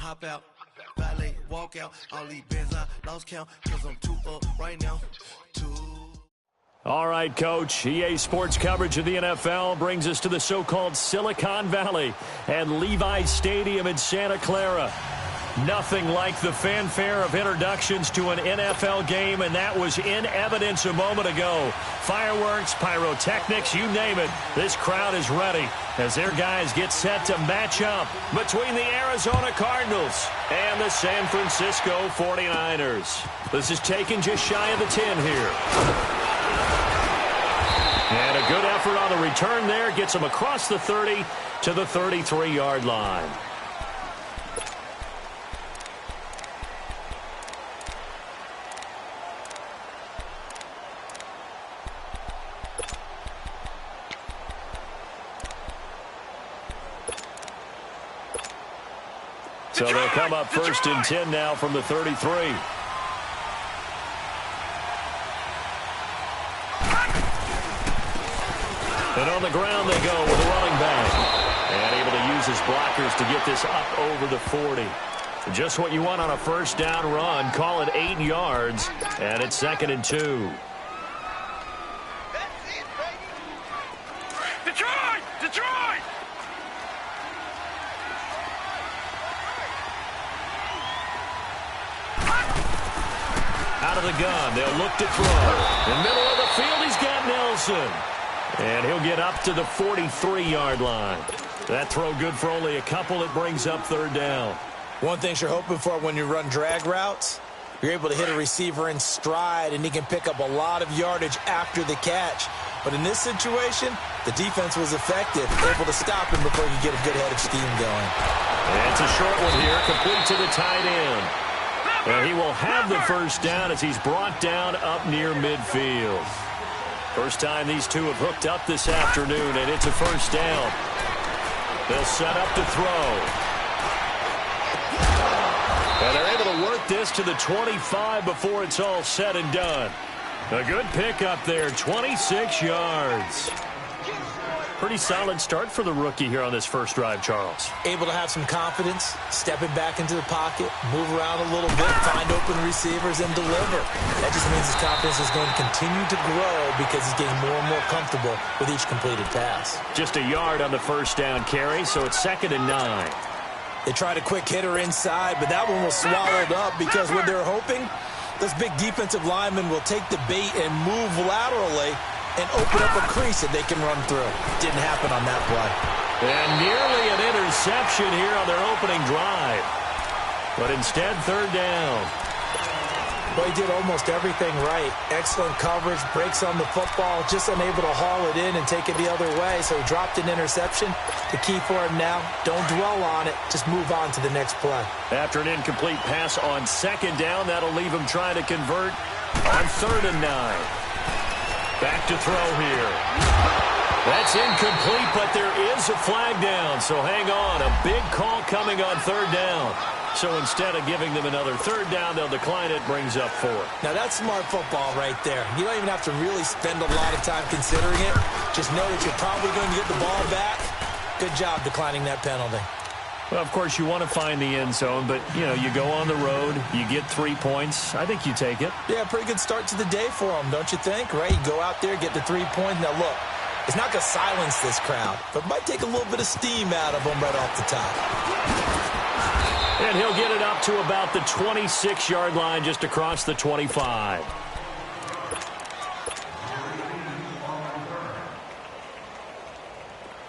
hop out, valet, walk out. All these bands I lost count, cause I'm too up right now. All right, Coach. EA Sports coverage of the NFL brings us to the so-called Silicon Valley and Levi's Stadium in Santa Clara. Nothing like the fanfare of introductions to an NFL game, and that was in evidence a moment ago. Fireworks, pyrotechnics, you name it. This crowd is ready as their guys get set to match up between the Arizona Cardinals and the San Francisco 49ers. This is taken just shy of the 10 here. And a good effort on the return there. Gets him across the 30 to the 33-yard line. So they'll come up first and 10 now from the 33. And on the ground they go with a running back. And able to use his blockers to get this up over the 40. Just what you want on a first down run. Call it 8 yards. And it's 2nd and 2. Detroit! Detroit! Out of the gun. They'll look to throw. In the middle of the field, he's got Nelson. And he'll get up to the 43-yard line. That throw good for only a couple. It brings up 3rd down. One thing you're hoping for when you run drag routes, you're able to hit a receiver in stride, and he can pick up a lot of yardage after the catch. But in this situation, the defense was effective, able to stop him before he could get a good head of steam going. And it's a short one here, complete to the tight end. And he will have the first down as he's brought down up near midfield. First time these two have hooked up this afternoon, and it's a first down. They'll set up to throw. And they're able to work this to the 25 before it's all said and done. A good pickup there, 26 yards. Pretty solid start for the rookie here on this first drive, Charles. Able to have some confidence, stepping back into the pocket, move around a little bit, find open receivers, and deliver. That just means his confidence is going to continue to grow because he's getting more and more comfortable with each completed pass. Just a yard on the first down carry, so it's 2nd and 9. They tried a quick hitter inside, but that one was swallowed up because what they're hoping, those big defensive linemen will take the bait and move laterally and open up a crease that they can run through. Didn't happen on that play. And nearly an interception here on their opening drive. But instead, 3rd down. Well, he did almost everything right. Excellent coverage, breaks on the football, just unable to haul it in and take it the other way. So he dropped an interception. The key for him now, don't dwell on it. Just move on to the next play. After an incomplete pass on 2nd down, that'll leave him trying to convert on 3rd and 9. Back to throw here. That's incomplete, but there is a flag down. So hang on. A big call coming on 3rd down. So instead of giving them another 3rd down, they'll decline it. Brings up 4. Now that's smart football right there. You don't even have to really spend a lot of time considering it. Just know that you're probably going to get the ball back. Good job declining that penalty. Well, of course, you want to find the end zone, but, you know, you go on the road, you get 3 points. I think you take it. Yeah, pretty good start to the day for them, don't you think? Right? You go out there, get the 3 points. Now, look, it's not going to silence this crowd, but it might take a little bit of steam out of them right off the top. And he'll get it up to about the 26-yard line, just across the 25.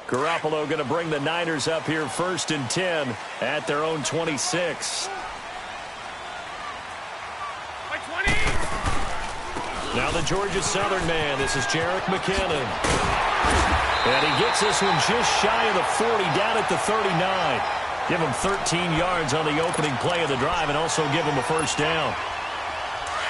Garoppolo going to bring the Niners up here 1st and 10 at their own 26. Now the Georgia Southern man. This is Jerick McKinnon. And he gets this one just shy of the 40, down at the 39. Give him 13 yards on the opening play of the drive and also give him a first down.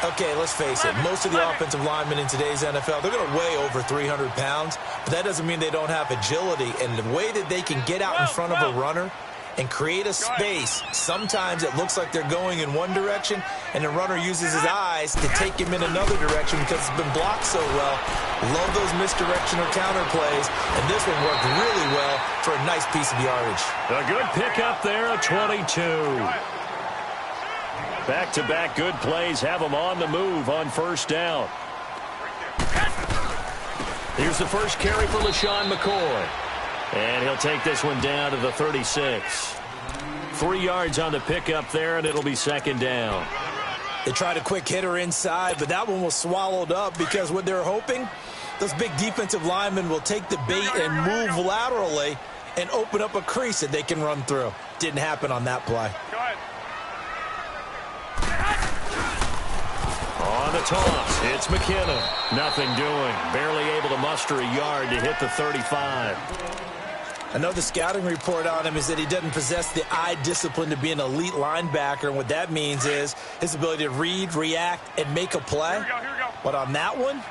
Okay, let's face it. Most of the offensive linemen in today's NFL, they're going to weigh over 300 pounds, but that doesn't mean they don't have agility. And the way that they can get out in front of a runner and create a space. Sometimes it looks like they're going in one direction, and the runner uses his eyes to take him in another direction because it's been blocked so well. Love those misdirection or counter plays, and this one worked really well for a nice piece of yardage. A good pickup there, a 22. Back-to-back good plays have them on the move on first down. Here's the first carry for LaShawn McCoy. And he'll take this one down to the 36. 3 yards on the pickup there, and it'll be second down. They tried a quick hitter inside, but that one was swallowed up because what they're hoping, those big defensive linemen will take the bait and move laterally and open up a crease that they can run through. Didn't happen on that play. On the toss, it's McKinnon. Nothing doing. Barely able to muster a yard to hit the 35. Another scouting report on him is that he doesn't possess the eye discipline to be an elite linebacker. And what that means is his ability to read, react, and make a play. Here we go. But on that one,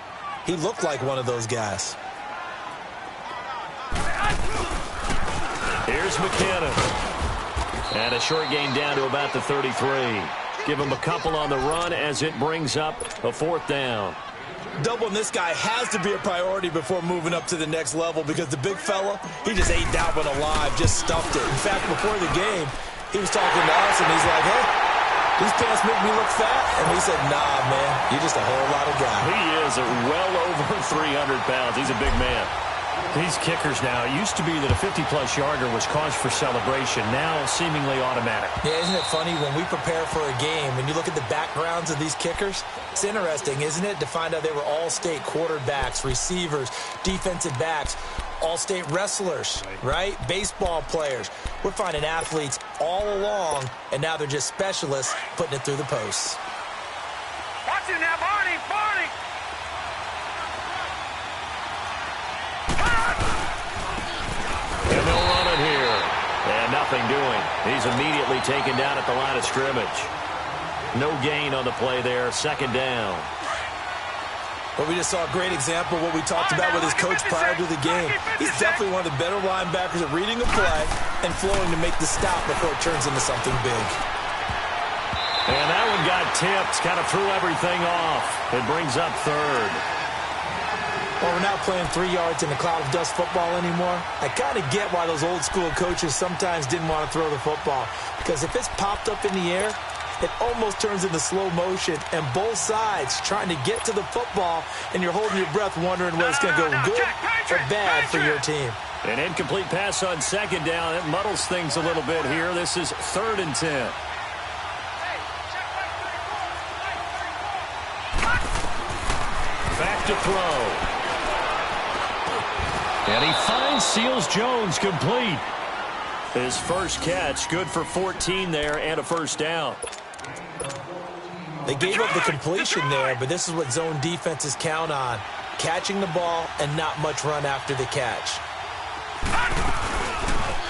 he looked like one of those guys. Here's McKinnon. And a short gain down to about the 33. Give him a couple on the run as it brings up a fourth down. Doubling this guy has to be a priority before moving up to the next level because the big fella, he just ate that one alive, just stuffed it. In fact, before the game, he was talking to us, and he's like, hey, these pants make me look fat. And we said, nah, man, you're just a whole lot of guy. He is well over 300 pounds. He's a big man. These kickers now, it used to be that a 50-plus yarder was cause for celebration. Now seemingly automatic. Yeah, isn't it funny when we prepare for a game, when you look at the backgrounds of these kickers, it's interesting, isn't it, to find out they were all-state quarterbacks, receivers, defensive backs, all-state wrestlers, right? Baseball players. We're finding athletes all along, and now they're just specialists putting it through the posts. Watch it now, Barney! And they'll run it here. And nothing doing. He's immediately taken down at the line of scrimmage. No gain on the play there. Second down. But we just saw a great example of what we talked about with his coach prior to the game. He's definitely one of the better linebackers at reading a play and flowing to make the stop before it turns into something big. And that one got tipped. Kind of threw everything off. It brings up third. Well, we're not playing 3 yards in a cloud of dust football anymore. I kind of get why those old school coaches sometimes didn't want to throw the football. Because if it's popped up in the air, it almost turns into slow motion. And both sides trying to get to the football, and you're holding your breath wondering whether it's going to go good or bad for your team. An incomplete pass on second down. It muddles things a little bit here. This is 3rd and 10. Back to throw. And he finds Seals-Jones complete. His first catch, good for 14 there and a first down. They gave up the completion there, but this is what zone defenses count on. Catching the ball and not much run after the catch.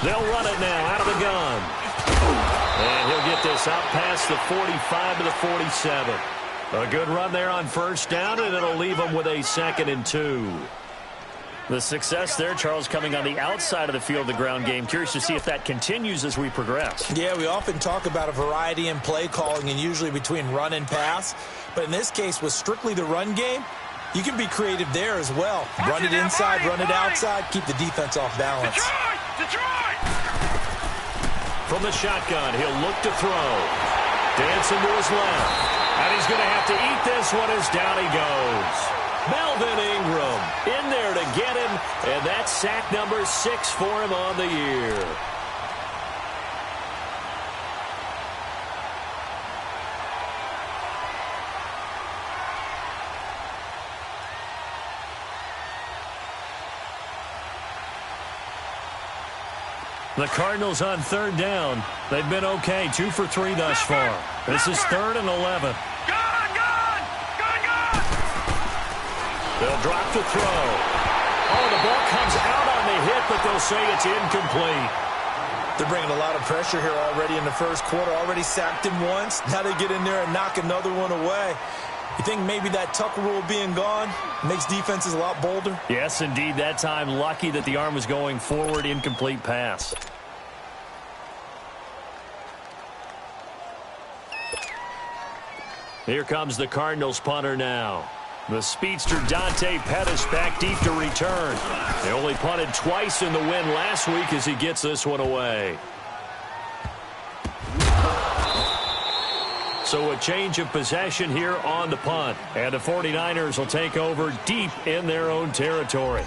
They'll run it now out of the gun. And he'll get this out past the 45 to the 47. A good run there on first down, and it'll leave them with a 2nd and 2. The success there, Charles, coming on the outside of the field, the ground game. Curious to see if that continues as we progress. Yeah, we often talk about a variety in play calling and usually between run and pass. But in this case, with strictly the run game, you can be creative there as well. Run it inside, run it outside, keep the defense off balance. Detroit! From the shotgun, he'll look to throw. Dancing to his left. And he's going to have to eat this one as down he goes. Melvin Ingram in there to get him, and that's sack number 6 for him on the year. The Cardinals on 3rd down. They've been okay, 2 for 3 thus far. This is 3rd and 11. They'll drop to throw. Oh, the ball comes out on the hit, but they'll say it's incomplete. They're bringing a lot of pressure here already in the first quarter. Already sacked him once. Now they get in there and knock another one away. You think maybe that tuck rule being gone makes defenses a lot bolder? Yes, indeed. That time, lucky that the arm was going forward. Incomplete pass. Here comes the Cardinals punter now. The speedster Dante Pettis back deep to return. They only punted twice in the win last week as he gets this one away. So a change of possession here on the punt. And the 49ers will take over deep in their own territory.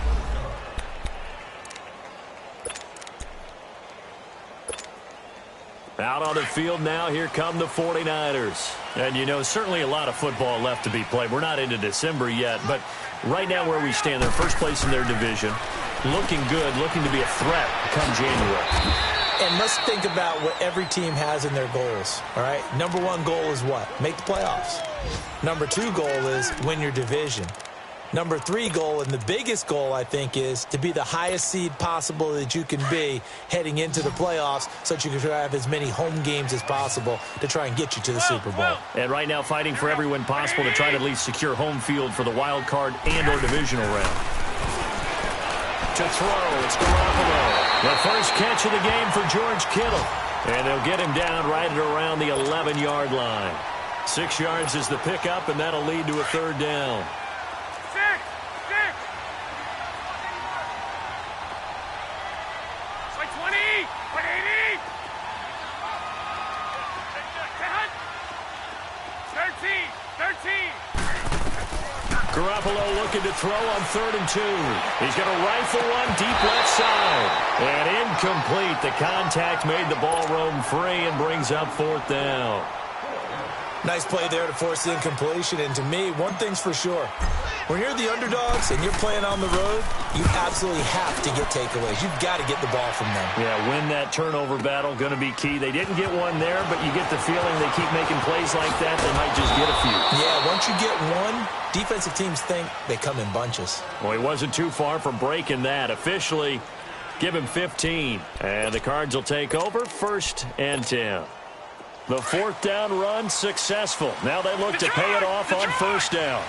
Out on the field now, here come the 49ers. And, you know, certainly a lot of football left to be played. We're not into December yet, but right now where we stand, they're first place in their division. Looking good, looking to be a threat come January. And let's think about what every team has in their goals, all right? Number one goal is what? Make the playoffs. Number two goal is win your division. Number three goal, and the biggest goal, I think, is to be the highest seed possible that you can be heading into the playoffs so that you can have as many home games as possible to try and get you to the Super Bowl. And right now fighting for every win possible to try to at least secure home field for the wild card and or divisional round. To throw, it's Garoppolo. The first catch of the game for George Kittle. And they'll get him down right at around the 11-yard line. 6 yards is the pickup, and that'll lead to a third down. Garoppolo looking to throw on 3rd and 2. He's going to rifle one deep left side. And incomplete. The contact made the ball roam free and brings up 4th down. Nice play there to force the incompletion. And to me, one thing's for sure. When you're the underdogs and you're playing on the road, you absolutely have to get takeaways. You've got to get the ball from them. Yeah, win that turnover battle, going to be key. They didn't get one there, but you get the feeling they keep making plays like that, they might just get a few. Yeah, once you get one, defensive teams think they come in bunches. Well, he wasn't too far from breaking that. Officially, give him 15. And the Cards will take over 1st and 10. The 4th down run successful. Now they look to pay it off on 1st down.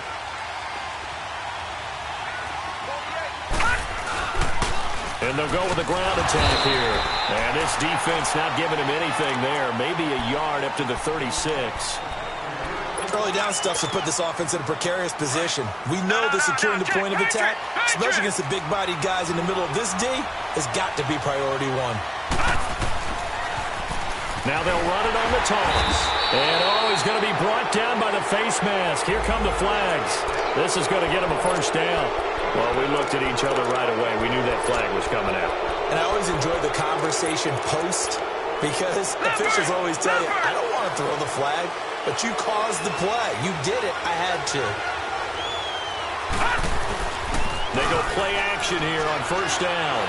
And they'll go with a ground attack here. And this defense not giving him anything there. Maybe a yard up to the 36. Early down stuff should put this offense in a precarious position. We know that securing the point of attack, especially against the big-bodied guys in the middle of this D, has got to be priority one. Now they'll run it on the toss. And, he's going to be brought down by the face mask. Here come the flags. This is going to get him a 1st down. Well, we looked at each other right away. We knew that flag was coming out. And I always enjoy the conversation post because officials always tell you, I don't want to throw the flag, but you caused the play. You did it. I had to. They go play action here on 1st down.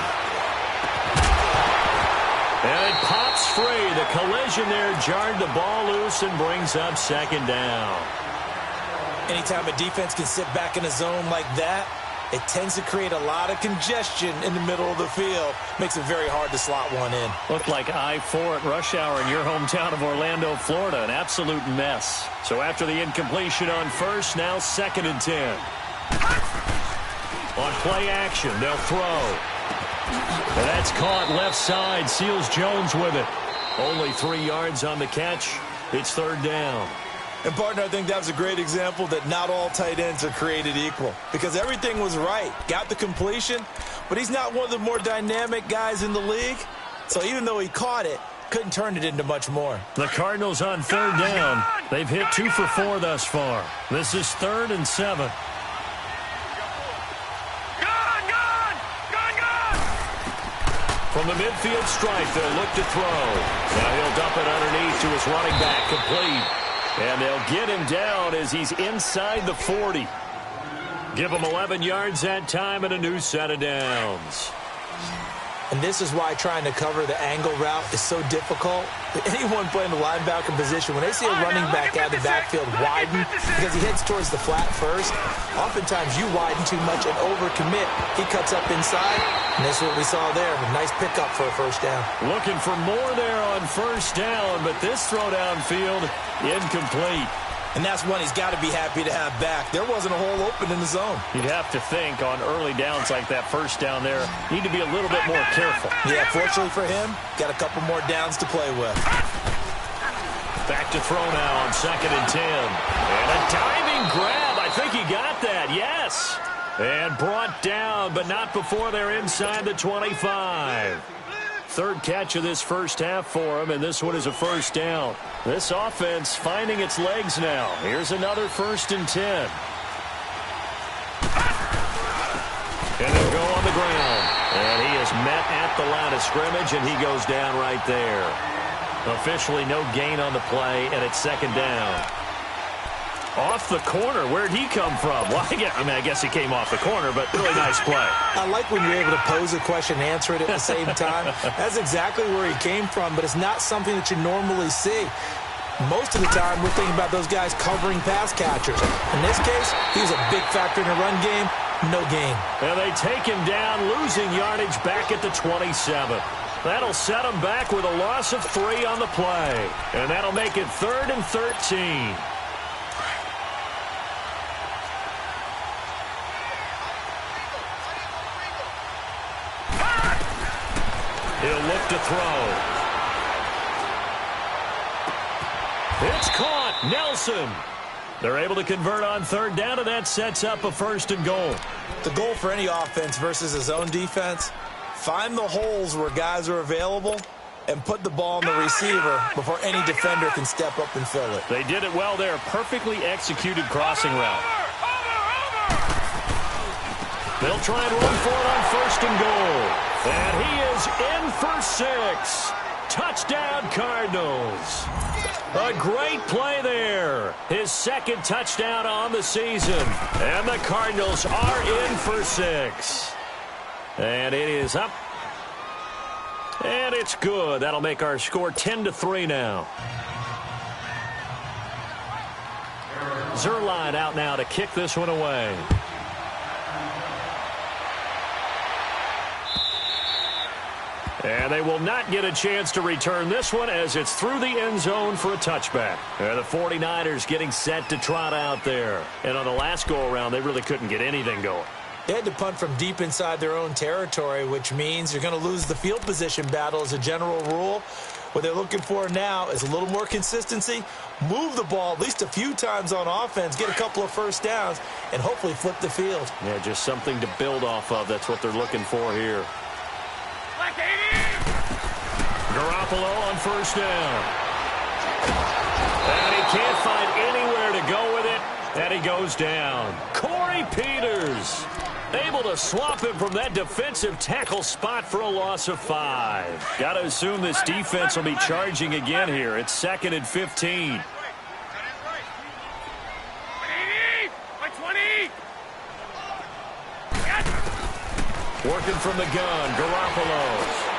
And it pops free. The collision there jarred the ball loose and brings up 2nd down. Anytime a defense can sit back in a zone like that, it tends to create a lot of congestion in the middle of the field. Makes it very hard to slot one in. Looked like I-4 at rush hour in your hometown of Orlando, Florida. An absolute mess. So after the incompletion on 1st, now 2nd and 10. On play action, they'll throw. And that's caught left side. Seals Jones with it. Only 3 yards on the catch. It's 3rd down. And, partner, I think that was a great example that not all tight ends are created equal because everything was right. Got the completion, but he's not one of the more dynamic guys in the league. So even though he caught it, couldn't turn it into much more. The Cardinals on 3rd down. They've hit 2 for 4 thus far. This is 3rd and 7. From the midfield stripe, they'll look to throw. Now he'll dump it underneath to his running back, complete. And they'll get him down as he's inside the 40. Give him 11 yards that time and a new set of downs. And this is why trying to cover the angle route is so difficult. Anyone playing the linebacker position, when they see a running back out of the backfield widen because he heads towards the flat first, oftentimes you widen too much and overcommit. He cuts up inside, and that's what we saw there. A nice pickup for a 1st down. Looking for more there on 1st down, but this throw downfield incomplete. And that's one he's got to be happy to have back. There wasn't a hole open in the zone. You'd have to think on early downs like that 1st down there, need to be a little bit more careful. Yeah, fortunately for him, got a couple more downs to play with. Back to throw now on 2nd and 10. And a diving grab. I think he got that. Yes. And brought down, but not before they're inside the 25. Third catch of this first half for him, and this one is a first down. This offense finding its legs now. Here's another 1st and 10. And they'll go on the ground. And he is met at the line of scrimmage, and he goes down right there. Officially no gain on the play, and it's 2nd down. Off the corner. Where'd he come from? Well, I guess he came off the corner, but really nice play. I like when you're able to pose a question and answer it at the same time. That's exactly where he came from, but it's not something that you normally see. Most of the time, we're thinking about those guys covering pass catchers. In this case, he's a big factor in the run game. No gain. And they take him down, losing yardage back at the 27. That'll set him back with a loss of 3 on the play. And that'll make it 3rd and 13. He'll look to throw. It's caught. Nelson. They're able to convert on 3rd down, and that sets up a 1st and goal. The goal for any offense versus his own defense, find the holes where guys are available and put the ball on the receiver before any defender can step up and fill it. They did it well there. Perfectly executed crossing route. They'll try and run for it on 1st and goal. And he is in for 6. Touchdown, Cardinals. A great play there. His 2nd touchdown on the season. And the Cardinals are in for 6. And it is up. And it's good. That'll make our score 10-3 now. Zerline out now to kick this one away. And they will not get a chance to return this one as it's through the end zone for a touchback. And the 49ers getting set to trot out there. And on the last go-around, they really couldn't get anything going. They had to punt from deep inside their own territory, which means you're going to lose the field position battle as a general rule. What they're looking for now is a little more consistency, move the ball at least a few times on offense, get a couple of 1st downs, and hopefully flip the field. Yeah, just something to build off of. That's what they're looking for here. Garoppolo on 1st down. And he can't find anywhere to go with it, and he goes down. Corey Peters able to swap him from that defensive tackle spot for a loss of 5. Got to assume this defense will be charging again here. It's 2nd and 15. Working from the gun, Garoppolo.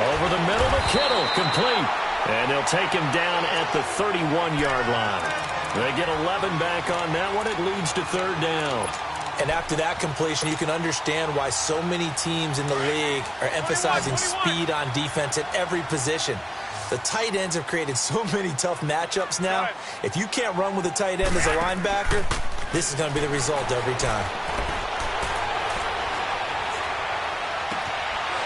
Over the middle to Kittle, complete. And they'll take him down at the 31-yard line. They get 11 back on that one. It leads to 3rd down. And after that completion, you can understand why so many teams in the league are emphasizing speed on defense at every position. The tight ends have created so many tough matchups now. If you can't run with a tight end as a linebacker, this is going to be the result every time.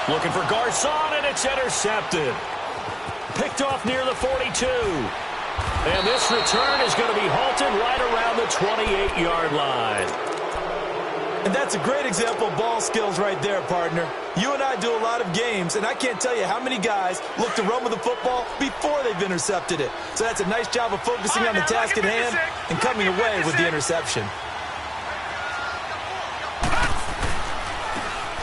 Looking for Garcon, and it's intercepted. Picked off near the 42. And this return is going to be halted right around the 28-yard line. And that's a great example of ball skills right there, partner. You and I do a lot of games, and I can't tell you how many guys look to run with the football before they've intercepted it. So that's a nice job of focusing on the task at hand and coming away with the interception.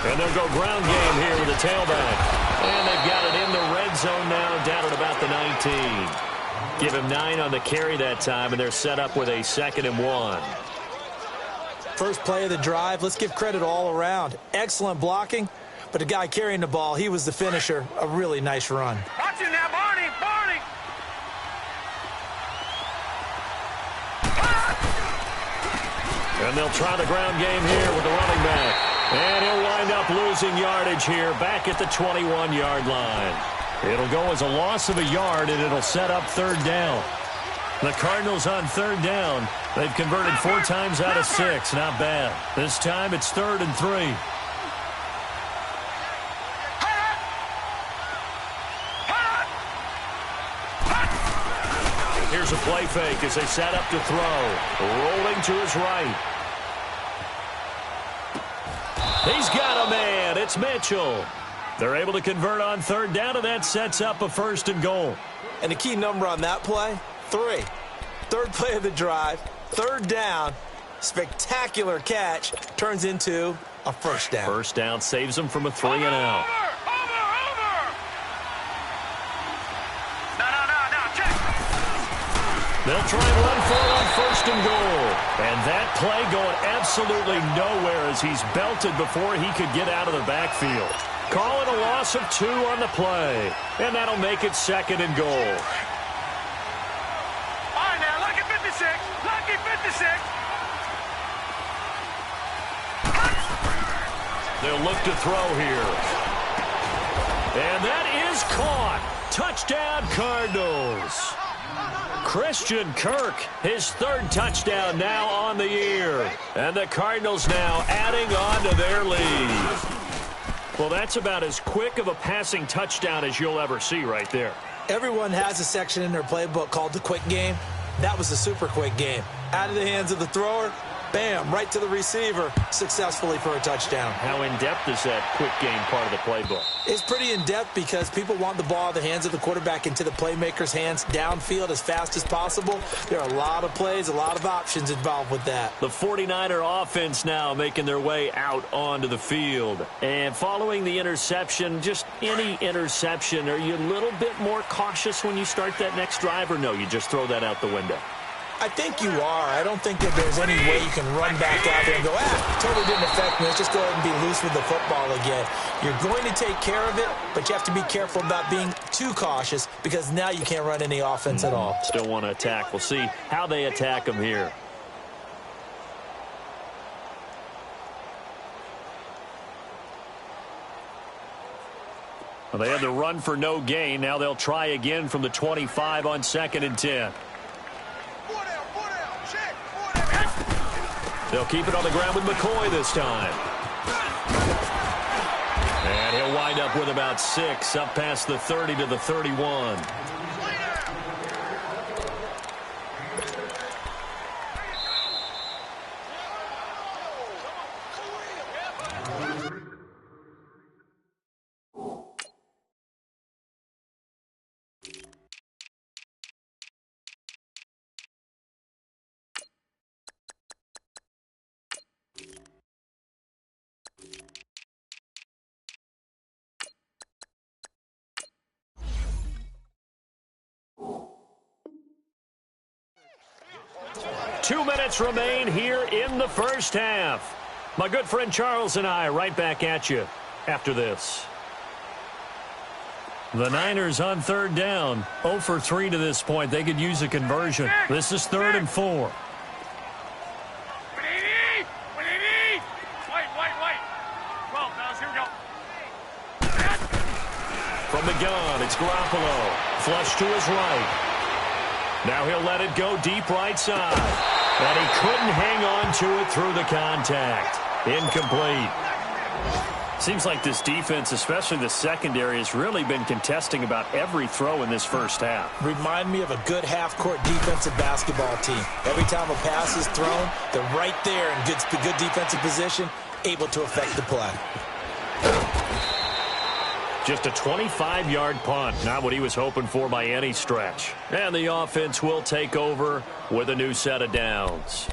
And they'll go ground game here with the tailback. And they've got it in the red zone now, down at about the 19. Give him 9 on the carry that time, and they're set up with a 2nd and 1. First play of the drive, let's give credit all around. Excellent blocking, but the guy carrying the ball, he was the finisher. A really nice run. Watch it now, Barney! Barney! And they'll try the ground game here with the running back. And he'll wind up losing yardage here back at the 21-yard line. It'll go as a loss of a yard, and it'll set up 3rd down. The Cardinals on 3rd down. They've converted 4 times out of 6. Not bad. This time it's 3rd and 3. Here's a play fake as they set up to throw. Rolling to his right. He's got a man. It's Mitchell. They're able to convert on third down, and that sets up a 1st and goal. And the key number on that play, 3. Third play of the drive, 3rd down, spectacular catch, turns into a 1st down. 1st down saves them from a 3-and-out. They'll try and run for it on 1st and goal. And that play going absolutely nowhere as he's belted before he could get out of the backfield. Calling a loss of 2 on the play. And that'll make it 2nd and goal. All right, now, lucky 56. Lucky 56. They'll look to throw here. And that is caught. Touchdown, Cardinals. Christian Kirk, his 3rd touchdown now on the year. And the Cardinals now adding on to their lead. Well, that's about as quick of a passing touchdown as you'll ever see right there. Everyone has a section in their playbook called the quick game. That was a super quick game. Out of the hands of the thrower, bam, right to the receiver, successfully for a touchdown. How in-depth is that quick game part of the playbook? It's pretty in-depth because people want the ball in the hands of the quarterback into the playmaker's hands downfield as fast as possible. There are a lot of plays, a lot of options involved with that. The 49er offense now making their way out onto the field. And following the interception, just any interception, are you a little bit more cautious when you start that next drive, or no, you just throw that out the window? I think you are. I don't think that there's any way you can run back out there and go, totally didn't affect me. Let's just go ahead and be loose with the football again. You're going to take care of it, but you have to be careful about being too cautious because now you can't run any offense at all. Still want to attack. We'll see how they attack them here. Well, they had the run for no gain. Now they'll try again from the 25 on 2nd and 10. They'll keep it on the ground with McCoy this time. And he'll wind up with about 6, up past the 30 to the 31. Two minutes remain here in the first half. My good friend Charles and I right back at you after this. The Niners on 3rd down. 0 for 3 to this point. They could use a conversion. This is 3rd and 4. From the gun, it's Garoppolo. Flush to his right. Now he'll let it go deep right side. And he couldn't hang on to it through the contact. Incomplete. Seems like this defense, especially the secondary, has really been contesting about every throw in this first half. Remind me of a good half-court defensive basketball team. Every time a pass is thrown, they're right there in good defensive position, able to affect the play. Just a 25-yard punt, not what he was hoping for by any stretch. And the offense will take over with a new set of downs.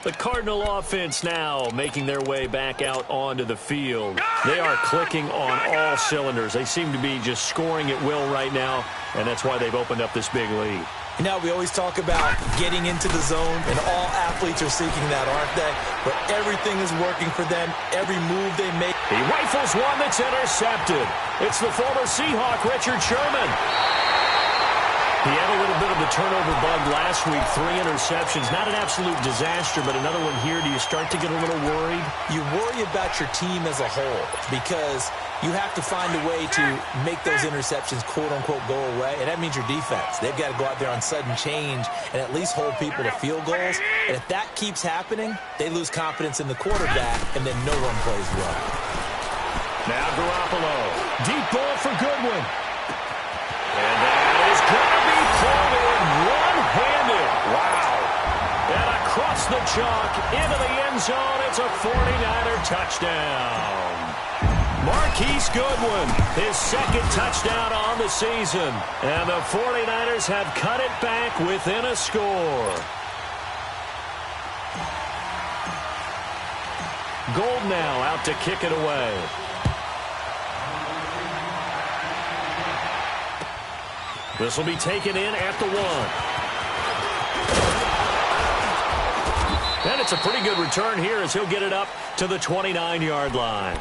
The Cardinal offense now making their way back out onto the field. They are clicking on all cylinders. They seem to be just scoring at will right now, and that's why they've opened up this big lead. You know, we always talk about getting into the zone, and all athletes are seeking that, aren't they? But everything is working for them, every move they make. He rifles one that's intercepted. It's the former Seahawk, Richard Sherman. He had a little bit of the turnover bug last week, 3 interceptions. Not an absolute disaster, but another one here. Do you start to get a little worried? You worry about your team as a whole because you have to find a way to make those interceptions, quote-unquote, go away, and that means your defense. They've got to go out there on sudden change and at least hold people to field goals. And if that keeps happening, they lose confidence in the quarterback, and then no one plays well. Now Garoppolo. Deep ball for Goodwin. And that is going to be pulled in one hand the chalk into the end zone. It's a 49er touchdown. Marquise Goodwin, his second touchdown on the season. And the 49ers have cut it back within a score. Gold now out to kick it away. This will be taken in at the 1. And it's a pretty good return here as he'll get it up to the 29-yard line.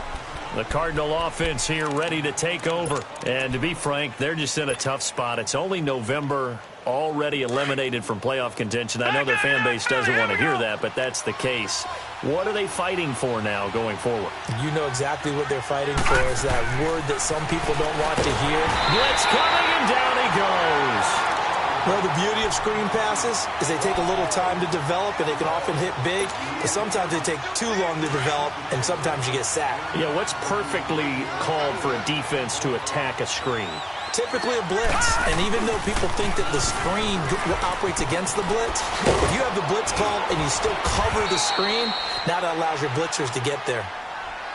The Cardinal offense here ready to take over. And to be frank, they're just in a tough spot. It's only November, already eliminated from playoff contention. I know their fan base doesn't want to hear that, but that's the case. What are they fighting for now going forward? You know exactly what they're fighting for. Is that word that some people don't want to hear. Blitz coming, and down he goes. Well, the beauty of screen passes is they take a little time to develop, and they can often hit big, but sometimes they take too long to develop, and sometimes you get sacked. Yeah, what's perfectly called for a defense to attack a screen? Typically a blitz, and even though people think that the screen operates against the blitz, if you have the blitz called and you still cover the screen, now that allows your blitzers to get there.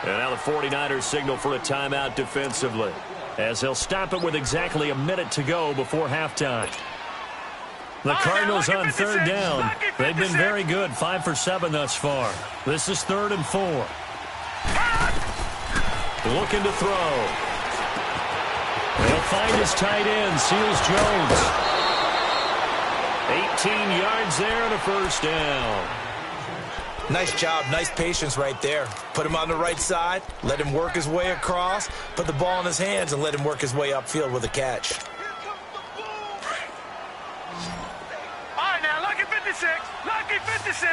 And now the 49ers signal for a timeout defensively, as they'll stop it with exactly a minute to go before halftime. The Cardinals on third down. They've been very good, 5 for 7 thus far. This is 3rd and 4. Looking to throw. They'll find his tight end, Seals Jones. 18 yards there and a first down. Nice job, nice patience right there. Put him on the right side, let him work his way across, put the ball in his hands, and let him work his way upfield with a catch. Lucky 56.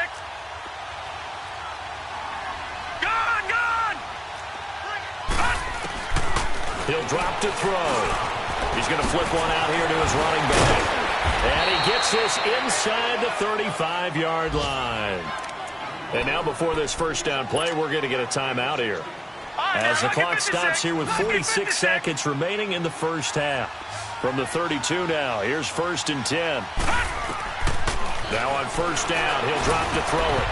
Gone. He'll drop to throw. He's going to flip one out here to his running back. And he gets this inside the 35-yard line. And now before this first down play, we're going to get a timeout here. As the clock stops here with 46 seconds remaining in the first half. From the 32 now, here's 1st and 10. Now on first down, he'll drop to throw it.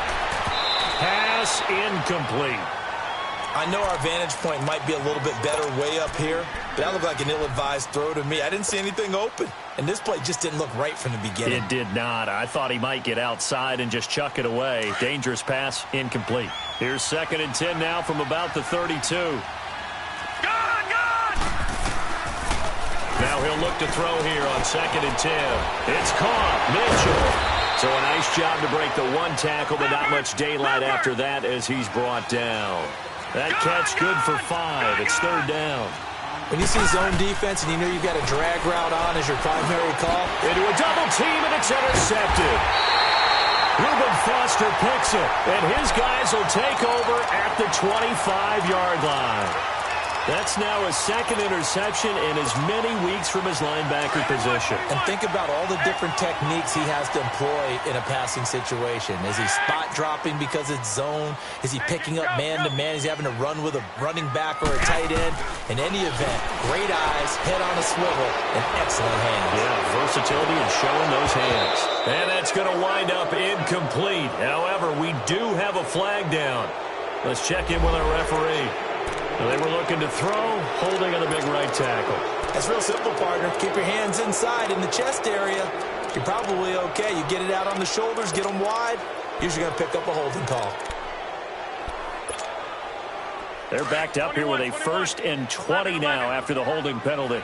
Pass incomplete. I know our vantage point might be a little bit better way up here, but that looked like an ill-advised throw to me. I didn't see anything open, and this play just didn't look right from the beginning. It did not. I thought he might get outside and just chuck it away. Dangerous pass, incomplete. Here's 2nd and 10 now from about the 32. Gone. Now he'll look to throw here on 2nd and 10. It's caught. Mitchell. So a nice job to break the one tackle, but not much daylight after that as he's brought down. That catch good for 5. It's 3rd down. When you see zone defense and you know you've got a drag route on as your primary call. Into a double team, and it's intercepted. Reuben Foster picks it, and his guys will take over at the 25-yard line. That's now his 2nd interception in as many weeks from his linebacker position. And think about all the different techniques he has to employ in a passing situation. Is he spot dropping because it's zone? Is he picking up man-to-man? Is he having to run with a running back or a tight end? In any event, great eyes, head on a swivel, and excellent hands. Yeah, versatility and showing those hands. And that's going to wind up incomplete. However, we do have a flag down. Let's check in with our referee. They were looking to throw, holding on the big right tackle. That's real simple, partner. Keep your hands inside in the chest area. You're probably okay. You get it out on the shoulders, get them wide. Usually going to pick up a holding call. They're backed up here with a 1st and 20 now after the holding penalty.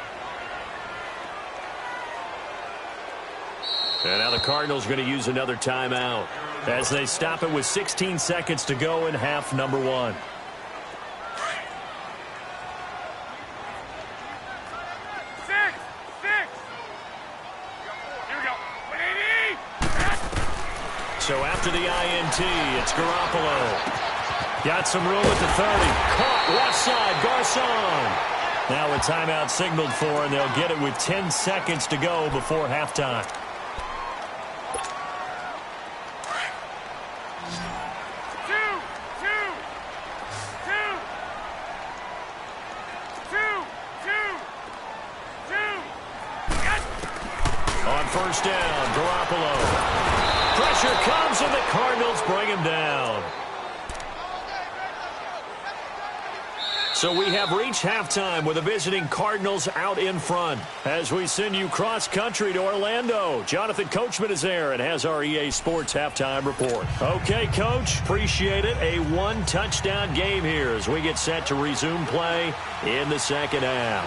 And now the Cardinals are going to use another timeout as they stop it with 16 seconds to go in half number 1. So after the INT, it's Garoppolo. Got some room at the 30. Caught left side, Garcon. Now a timeout signaled for, and they'll get it with 10 seconds to go before halftime. On first down, Garoppolo. Pressure comes, and the Cardinals bring him down. So we have reached halftime with the visiting Cardinals out in front. As we send you cross-country to Orlando, Jonathan Coachman is there and has our EA Sports halftime report. Okay, Coach, appreciate it. A one-touchdown game here as we get set to resume play in the second half.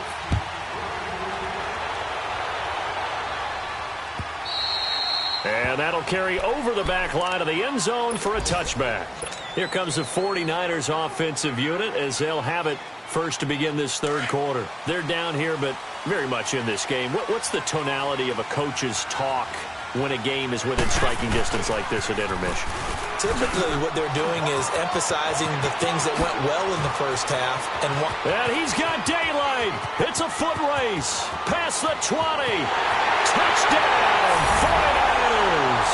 And that'll carry over the back line of the end zone for a touchback. Here comes the 49ers offensive unit as they'll have it first to begin this third quarter. They're down here, but very much in this game. What's the tonality of a coach's talk when a game is within striking distance like this at intermission? Typically, what they're doing is emphasizing the things that went well in the first half. And he's got daylight. It's a foot race. Past the 20. Touchdown, 49ers.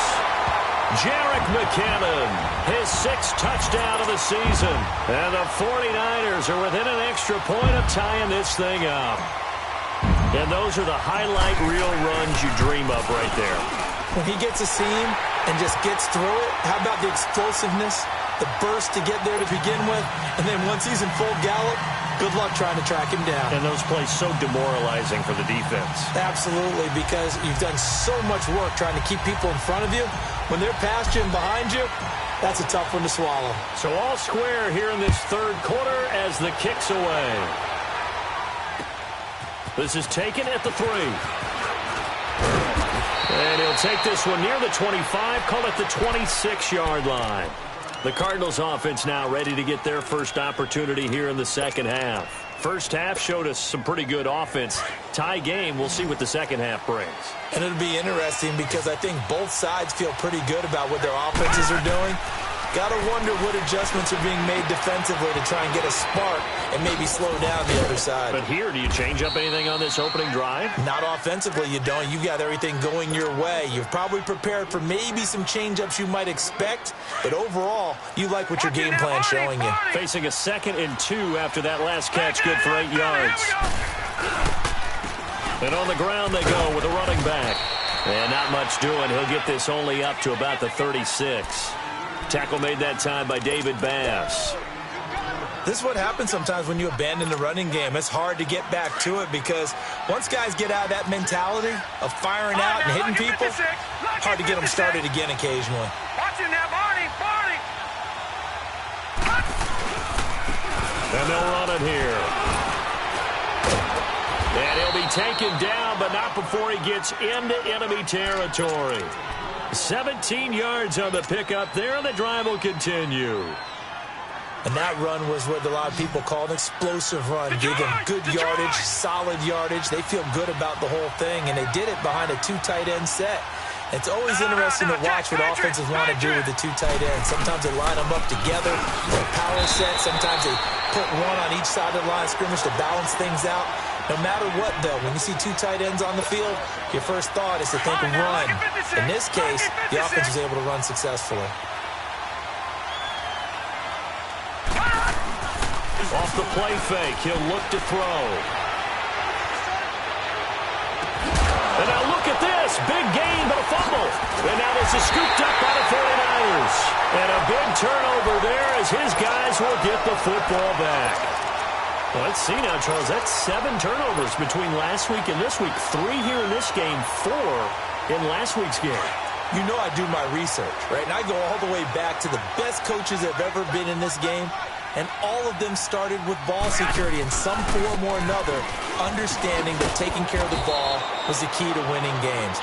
Jerick McKinnon, his sixth touchdown of the season. And the 49ers are within an extra point of tying this thing up. And those are the highlight reel runs you dream of right there. When he gets a seam and just gets through it, how about the explosiveness, the burst to get there to begin with, and then once he's in full gallop, good luck trying to track him down. And those plays so demoralizing for the defense. Absolutely, because you've done so much work trying to keep people in front of you. When they're past you and behind you, that's a tough one to swallow. So all square here in this third quarter as the kick's away. This is taken at the 3. And he'll take this one near the 25, call it the 26-yard line. The Cardinals offense now ready to get their first opportunity here in the second half. First half showed us some pretty good offense. Tie game, we'll see what the second half brings. And it'll be interesting because I think both sides feel pretty good about what their offenses are doing. Got to wonder what adjustments are being made defensively to try and get a spark and maybe slow down the other side. But here, do you change up anything on this opening drive? Not offensively, you don't. You got everything going your way. You've probably prepared for maybe some change-ups you might expect, but overall, you like what your game plan's showing you. Facing a 2nd and 2 after that last catch, good for 8 yards. And on the ground they go with a running back. And not much doing. He'll get this only up to about the 36. Tackle made that time by David Bass. This is what happens sometimes when you abandon the running game. It's hard to get back to it because once guys get out of that mentality of firing out and hitting people, hard to get them started again occasionally. Watching that, Barney. And they'll run it here. And he'll be taken down, but not before he gets into enemy territory. 17 yards on the pickup there, and the drive will continue. And that run was what a lot of people call an explosive run. Gave them good yardage, solid yardage. They feel good about the whole thing, and they did it behind a 2 tight end set. It's always interesting to watch what offenses want to do with the 2 tight ends. Sometimes they line them up together for a power set. Sometimes they put one on each side of the line of scrimmage to balance things out. No matter what, though, when you see 2 tight ends on the field, your first thought is to think of run. In this case, the offense was able to run successfully. Off the play fake, he'll look to throw. And now look at this. Big gain, but a fumble. And now this is scooped up by the 49ers. And a big turnover there as his guys will get the football back. Well, let's see now, Charles. That's 7 turnovers between last week and this week. 3 here in this game, 4 in last week's game. You know I do my research, right? And I go all the way back to the best coaches that have ever been in this game. And all of them started with ball security in some form or another, understanding that taking care of the ball was the key to winning games.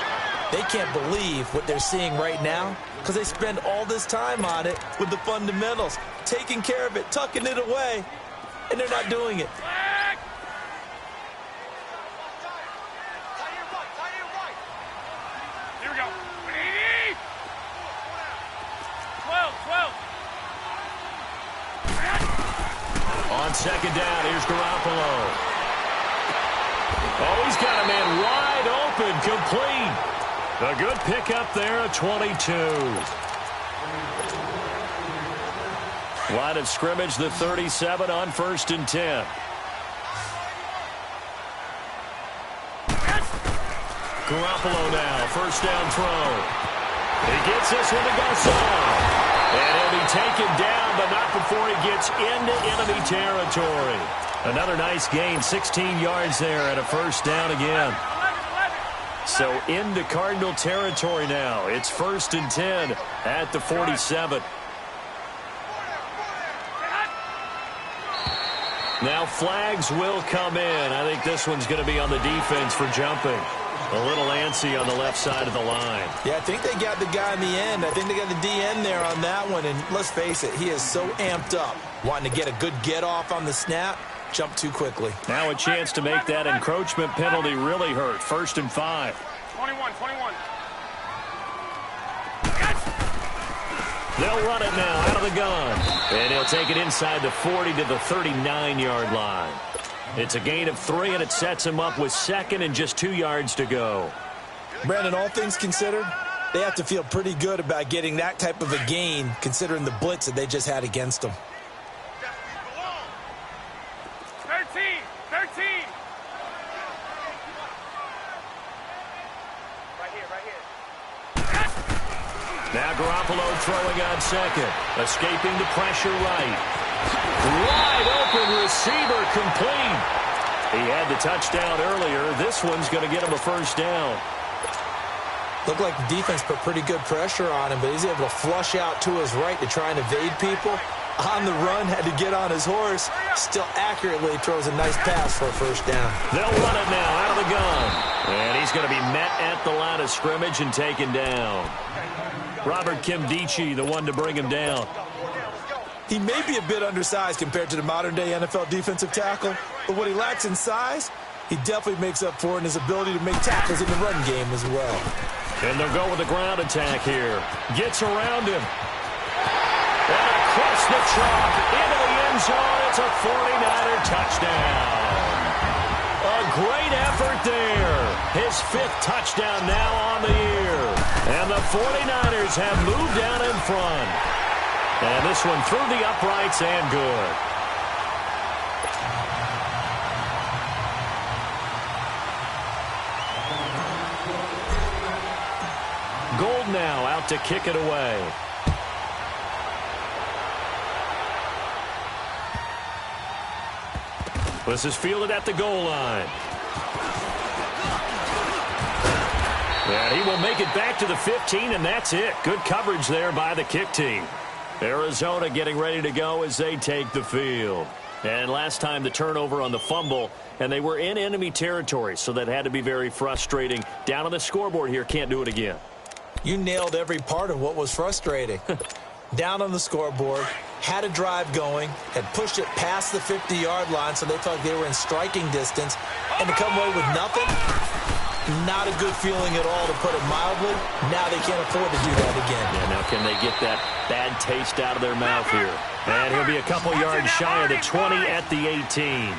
They can't believe what they're seeing right now because they spend all this time on it with the fundamentals, taking care of it, tucking it away, and they're not doing it. Here we go. 12. On second down, here's Garoppolo. Oh, he's got a man wide open, complete. A good pickup there at 22. Line of scrimmage, the 37 on 1st and 10. Garoppolo now, first down throw. He gets this one to Garcon. And he'll be taken down, but not before he gets into enemy territory. Another nice gain, 16 yards there and a first down again. So into Cardinal territory now. It's 1st and 10 at the 47. Now flags will come in. I think this one's going to be on the defense for jumping. A little antsy on the left side of the line. Yeah, I think they got the guy in the end. I think they got the DN there on that one. And let's face it, he is so amped up, wanting to get a good get-off on the snap. Jump too quickly. Now a chance to make that encroachment penalty really hurt. 1st and 5. 21. They'll run it now out of the gun. And he'll take it inside the 40 to the 39-yard line. It's a gain of 3, and it sets him up with 2nd and just 2 yards to go. Brandon, all things considered, they have to feel pretty good about getting that type of a gain, considering the blitz that they just had against them. 13. Right here. Now Garoppolo throwing on 2nd. Escaping the pressure right. Wide open receiver complete. He had the touchdown earlier. This one's going to get him a first down. Looked like the defense put pretty good pressure on him, but he's able to flush out to his right to try and evade people. On the run, had to get on his horse. Still accurately throws a nice pass for a first down. They'll run it now out of the gun. And he's going to be met at the line of scrimmage and taken down. Robert Kimdichie, the one to bring him down. He may be a bit undersized compared to the modern-day NFL defensive tackle, but what he lacks in size, he definitely makes up for in his ability to make tackles in the run game as well. And they'll go with a ground attack here. Gets around him. And across the chalk, into the end zone. It's a 49er touchdown. A great effort there. His 5th touchdown now on the year. And the 49ers have moved down in front. And this one through the uprights and good. Gold now out to kick it away. This is fielded at the goal line. And he will make it back to the 15, and that's it. Good coverage there by the kick team. Arizona getting ready to go as they take the field. And last time the turnover on the fumble, and they were in enemy territory, so that had to be very frustrating. Down on the scoreboard here, can't do it again. You nailed every part of what was frustrating. Down on the scoreboard, had a drive going, had pushed it past the 50-yard line, so they thought they were in striking distance, and to come away with nothing, not a good feeling at all, to put it mildly. Now they can't afford to do that again. Yeah, now can they get that bad taste out of their mouth here? And he'll be a couple yards shy of the 20 at the 18.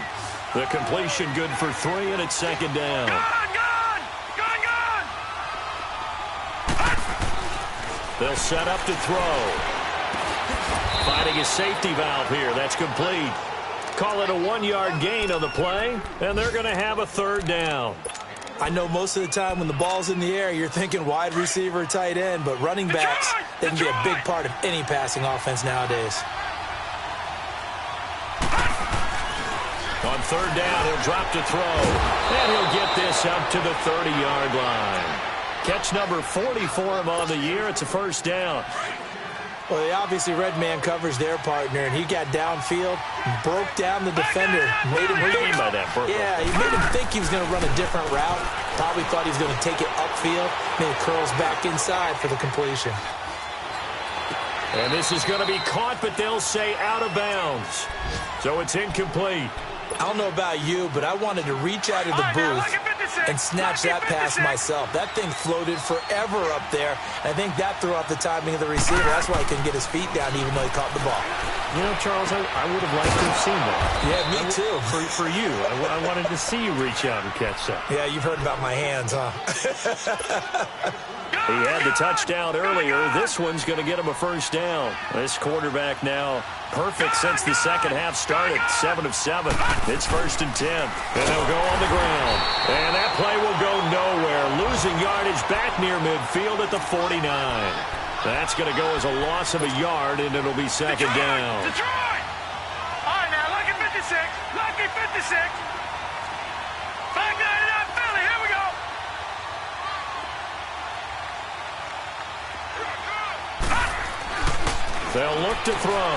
The completion good for 3, and it's 2nd down. Gone! They'll set up to throw. Finding a safety valve here. That's complete. Call it a 1-yard gain on the play, and they're going to have a 3rd down. I know most of the time when the ball's in the air, you're thinking wide receiver, tight end, but running backs, they can be a big part of any passing offense nowadays. On 3rd down, he'll drop to throw, and he'll get this up to the 30-yard line. Catch number 40 for him on the year. It's a first down. Well, they obviously read man coverage their partner, and he got downfield, broke down the defender, made him think. By that, yeah, he made him think he was going to run a different route. Probably thought he was going to take it upfield. Then it curls back inside for the completion. And this is going to be caught, but they'll say out of bounds. So it's incomplete. I don't know about you, but I wanted to reach out of the booth and snatch that pass myself. That thing floated forever up there. I think that threw off the timing of the receiver. That's why he couldn't get his feet down even though he caught the ball. You know, Charles, I would have liked to have seen that. Yeah, me too. For you. I wanted to see you reach out and catch that. Yeah, you've heard about my hands, huh? He had the touchdown earlier. This one's going to get him a first down. This quarterback now perfect since the second half started. 7 of 7. It's 1st and 10. And they'll go on the ground. And that play will go nowhere. Lose losing yardage back near midfield at the 49. That's going to go as a loss of a yard, and it'll be second down. Detroit! All right, now, lucky 56. Lucky 56. 599 Philly. Here we go. They'll look to throw.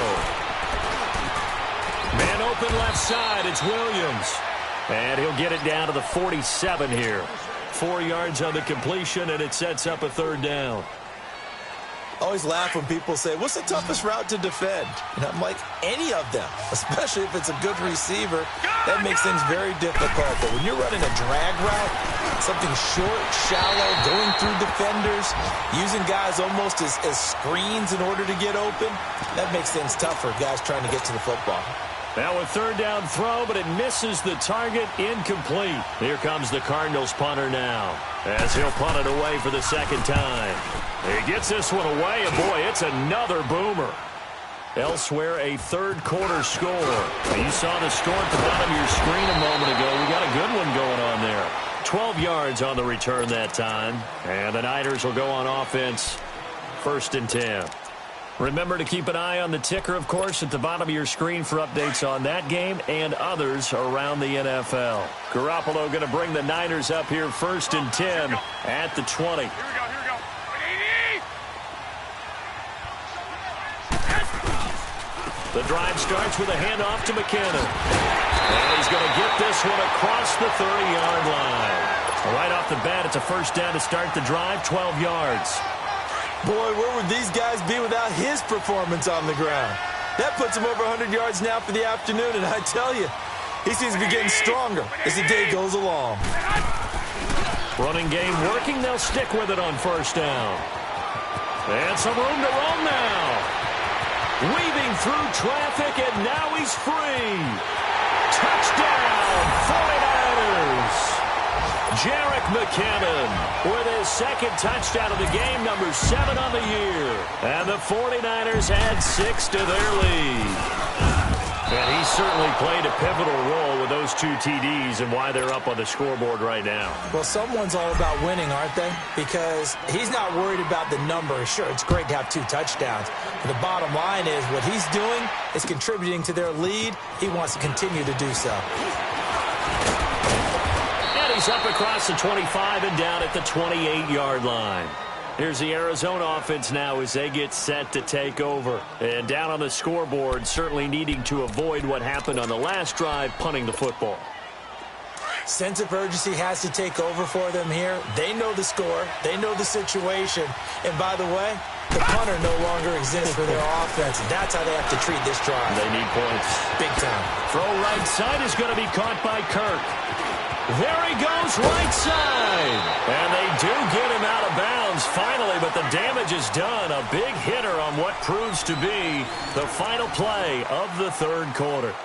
Man open left side. It's Williams. And he'll get it down to the 47 here. 4 yards on the completion, and it sets up a third down. I always laugh when people say, what's the toughest route to defend? And I'm like, any of them, especially if it's a good receiver. That makes things very difficult. But when you're running a drag route, something short, shallow, going through defenders, using guys almost as screens in order to get open, that makes things tough for guys trying to get to the football. Now a third down throw, but it misses the target, incomplete. Here comes the Cardinals punter now, as he'll punt it away for the second time. He gets this one away, and boy, it's another boomer. Elsewhere, a third quarter score. You saw the score at the bottom of your screen a moment ago. We got a good one going on there. 12 yards on the return that time, and the Niners will go on offense, 1st and 10. Remember to keep an eye on the ticker, of course, at the bottom of your screen for updates on that game and others around the NFL. Garoppolo going to bring the Niners up here 1st and 10 at the 20. Here we go. The drive starts with a handoff to McKinnon. And he's going to get this one across the 30-yard line. Right off the bat, it's a first down to start the drive, 12 yards. Boy, where would these guys be without his performance on the ground? That puts him over 100 yards now for the afternoon, and I tell you, he seems to be getting stronger as the day goes along. Running game working. They'll stick with it on first down. And some room to roam now. Weaving through traffic, and now he's free. Touchdown, 49ers. Jerick McKinnon with his second touchdown of the game, number 7 on the year. And the 49ers add 6 to their lead. And he certainly played a pivotal role with those 2 TDs and why they're up on the scoreboard right now. Well, someone's all about winning, aren't they? Because he's not worried about the number. Sure, it's great to have 2 touchdowns. But the bottom line is what he's doing is contributing to their lead. He wants to continue to do so. He's up across the 25 and down at the 28-yard line. Here's the Arizona offense now as they get set to take over. And down on the scoreboard, certainly needing to avoid what happened on the last drive, punting the football. Sense of urgency has to take over for them here. They know the score. They know the situation. And by the way, the punter no longer exists for their offense. And that's how they have to treat this drive. They need points. Big time. Throw right side is going to be caught by Kirk. There he goes, right side. And they do get him out of bounds finally, but the damage is done. A big hitter on what proves to be the final play of the third quarter.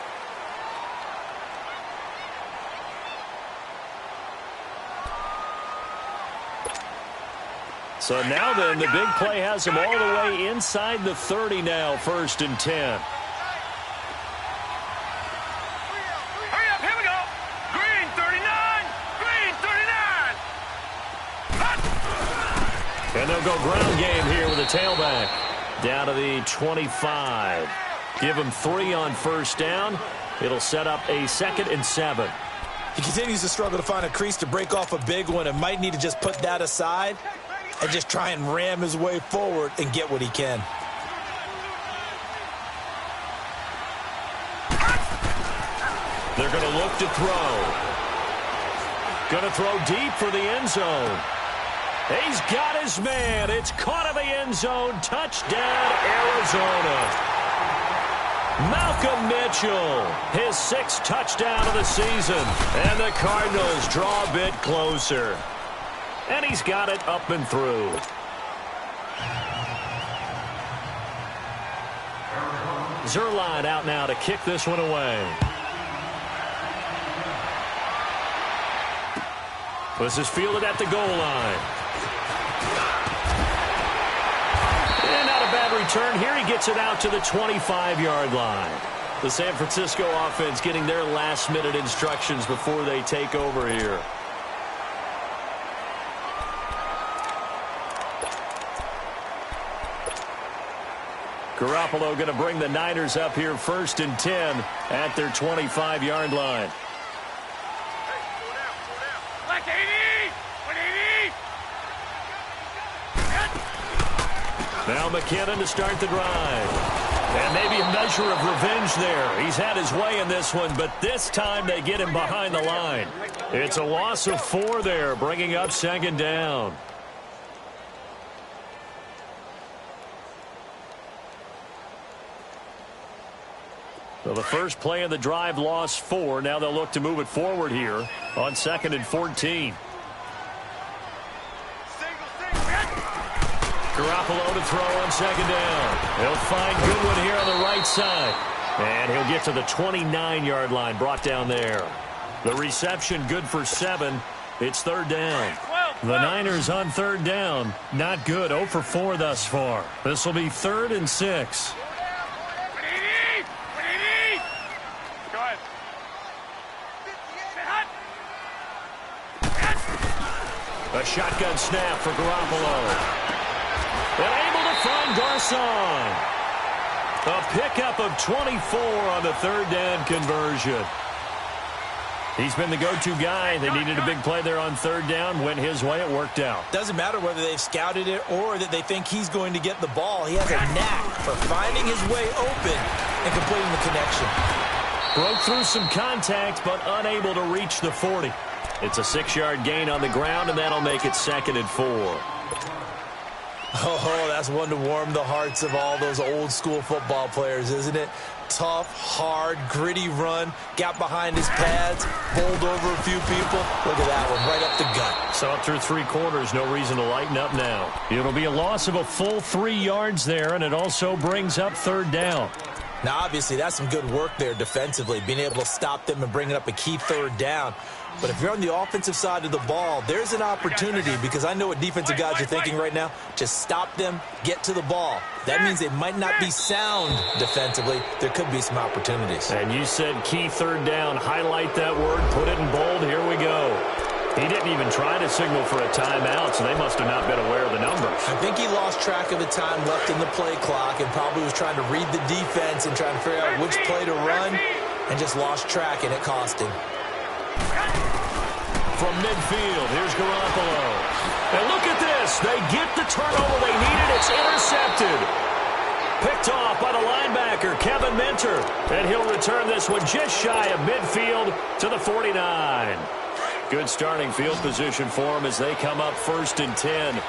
So now then, the big play has him all the way inside the 30 now, 1st and 10. And they'll go ground game here with a tailback. Down to the 25. Give him 3 on first down. It'll set up a 2nd and 7. He continues to struggle to find a crease to break off a big one and might need to just put that aside and just try and ram his way forward and get what he can. They're going to look to throw. Going to throw deep for the end zone. He's got his man. It's caught in the end zone. Touchdown, Arizona. Malcolm Mitchell, his 6th touchdown of the season. And the Cardinals draw a bit closer. And he's got it up and through. Zerline out now to kick this one away. This is fielded at the goal line. And not a bad return. Here he gets it out to the 25-yard line. The San Francisco offense getting their last-minute instructions before they take over here. Garoppolo going to bring the Niners up here 1st and 10 at their 25-yard line. Black 80! 180! Now McKinnon to start the drive. And maybe a measure of revenge there. He's had his way in this one, but this time they get him behind the line. It's a loss of 4 there, bringing up 2nd down. So the first play of the drive lost 4. Now they'll look to move it forward here on 2nd and 14. Garoppolo to throw on 2nd down. He'll find Goodwin here on the right side. And he'll get to the 29-yard line, brought down there. The reception good for 7. It's 3rd down. The Niners on 3rd down. Not good. 0 for 4 thus far. This will be 3rd and 6. A shotgun snap for Garoppolo. And able to find Garcon. A pickup of 24 on the 3rd down conversion. He's been the go-to guy. They needed a big play there on 3rd down. Went his way. It worked out. Doesn't matter whether they've scouted it or that they think he's going to get the ball. He has a knack for finding his way open and completing the connection. Broke through some contact, but unable to reach the 40. It's a 6-yard gain on the ground, and that'll make it 2nd and 4. Oh, that's one to warm the hearts of all those old-school football players, isn't it? Tough, hard, gritty run. Got behind his pads, bowled over a few people. Look at that one, right up the gut. So up through 3 quarters, no reason to lighten up now. It'll be a loss of a full 3 yards there, and it also brings up 3rd down. Now, obviously, that's some good work there defensively, being able to stop them and bringing up a key 3rd down. But if you're on the offensive side of the ball, there's an opportunity, because I know what defensive guys are thinking right now. Just stop them, get to the ball. That means they might not be sound defensively. There could be some opportunities. And you said key 3rd down. Highlight that word, put it in bold. Here we go. He didn't even try to signal for a timeout, so they must have not been aware of the numbers. I think he lost track of the time left in the play clock and probably was trying to read the defense and trying to figure out which play to run, and just lost track, and it cost him. From midfield, here's Garoppolo. And look at this. They get the turnover they needed. It's intercepted. Picked off by the linebacker, Kevin Minter. And he'll return this one just shy of midfield to the 49. Good starting field position for them as they come up 1st and 10.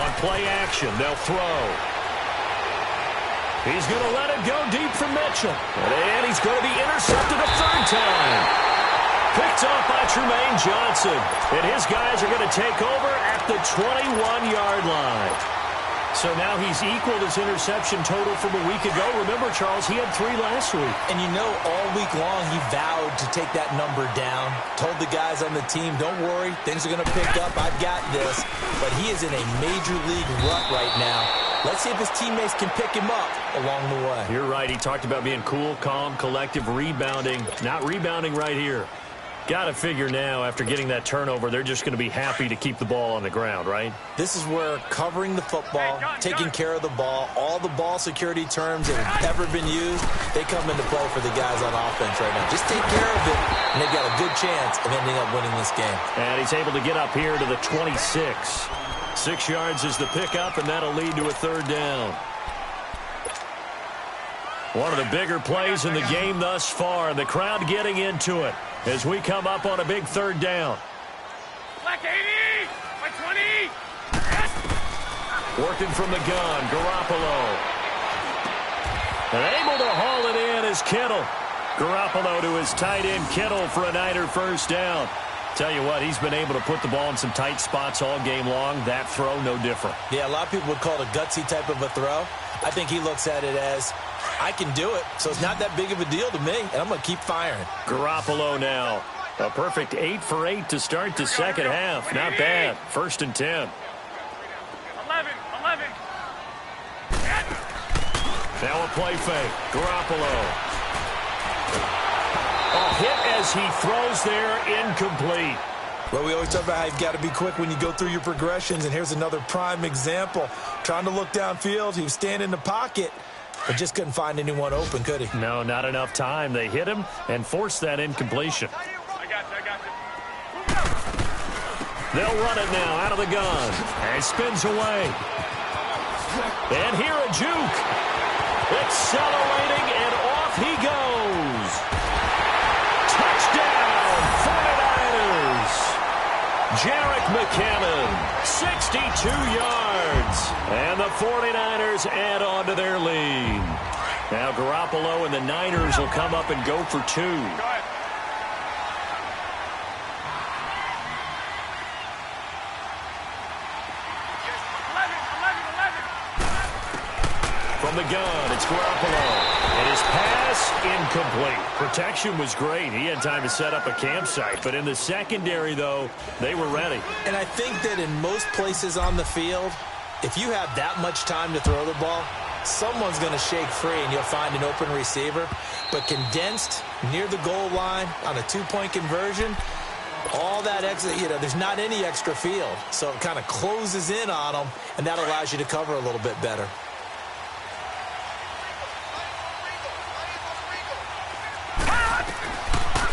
On play action, they'll throw. He's going to let it go deep for Mitchell. And he's going to be intercepted a 3rd time. Picked off by Trumaine Johnson. And his guys are going to take over at the 21-yard line. So now he's equaled his interception total from a week ago. Remember, Charles, he had 3 last week. And you know, all week long he vowed to take that number down. Told the guys on the team, don't worry, things are going to pick up. I've got this. But he is in a major league rut right now. Let's see if his teammates can pick him up along the way. You're right. He talked about being cool, calm, collective, rebounding. Not rebounding right here. Got to figure now, after getting that turnover, they're just going to be happy to keep the ball on the ground, right? This is where covering the football, taking care of the ball, all the ball security terms that have ever been used, they come into play for the guys on offense right now. Just take care of it, and they've got a good chance of ending up winning this game. And he's able to get up here to the 26. 6 yards is the pickup, and that'll lead to a 3rd down. One of the bigger plays in the game thus far, and the crowd getting into it as we come up on a big 3rd down. Black 80! 120! Working from the gun, Garoppolo. And able to haul it in is Kittle. Garoppolo to his tight end, Kittle, for a Niner 1st down. Tell you what, he's been able to put the ball in some tight spots all game long. That throw, no different. Yeah, a lot of people would call it a gutsy type of a throw. I think he looks at it as, I can do it, so it's not that big of a deal to me, and I'm going to keep firing. Garoppolo now. A perfect 8 for 8 to start the second half. Not bad. 1st and 10. 11. Now a play fake. Garoppolo. A hit as he throws there, incomplete. Well, we always talk about how you've got to be quick when you go through your progressions, and here's another prime example. Trying to look downfield, he was standing in the pocket, but just couldn't find anyone open, could he? No, not enough time. They hit him and forced that incompletion. I got you. They'll run it now out of the gun. And spins away. And here a juke. Accelerating, and off he goes. Touchdown, 49ers. Jarek McCammon, 62 yards. And the 49ers add on to their lead. Now Garoppolo and the Niners will come up and go for 2. Go ahead. From the gun, it's Garoppolo. And his pass, incomplete. Protection was great. He had time to set up a campsite. But in the secondary, though, they were ready. And I think that in most places on the field, if you have that much time to throw the ball, someone's going to shake free and you'll find an open receiver. But condensed near the goal line on a 2-point conversion, all that extra, there's not any extra field. So it kind of closes in on them, and that allows you to cover a little bit better.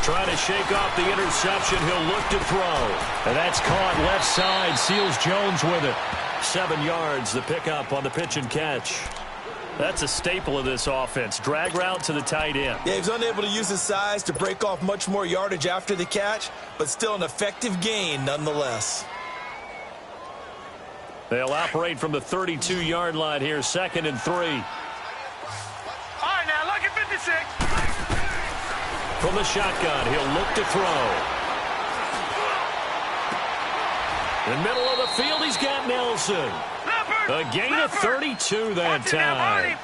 Trying to shake off the interception. He'll look to throw. And that's caught left side. Seals Jones with it. 7 yards, the pickup on the pitch and catch. That's a staple of this offense. Drag route to the tight end. Yeah, he was unable to use his size to break off much more yardage after the catch, but still an effective gain nonetheless. They'll operate from the 32-yard line here, 2nd and 3. All right, now look at 56. From the shotgun, he'll look to throw. In the middle of the field, he's got Nelson. A gain of 32 that time.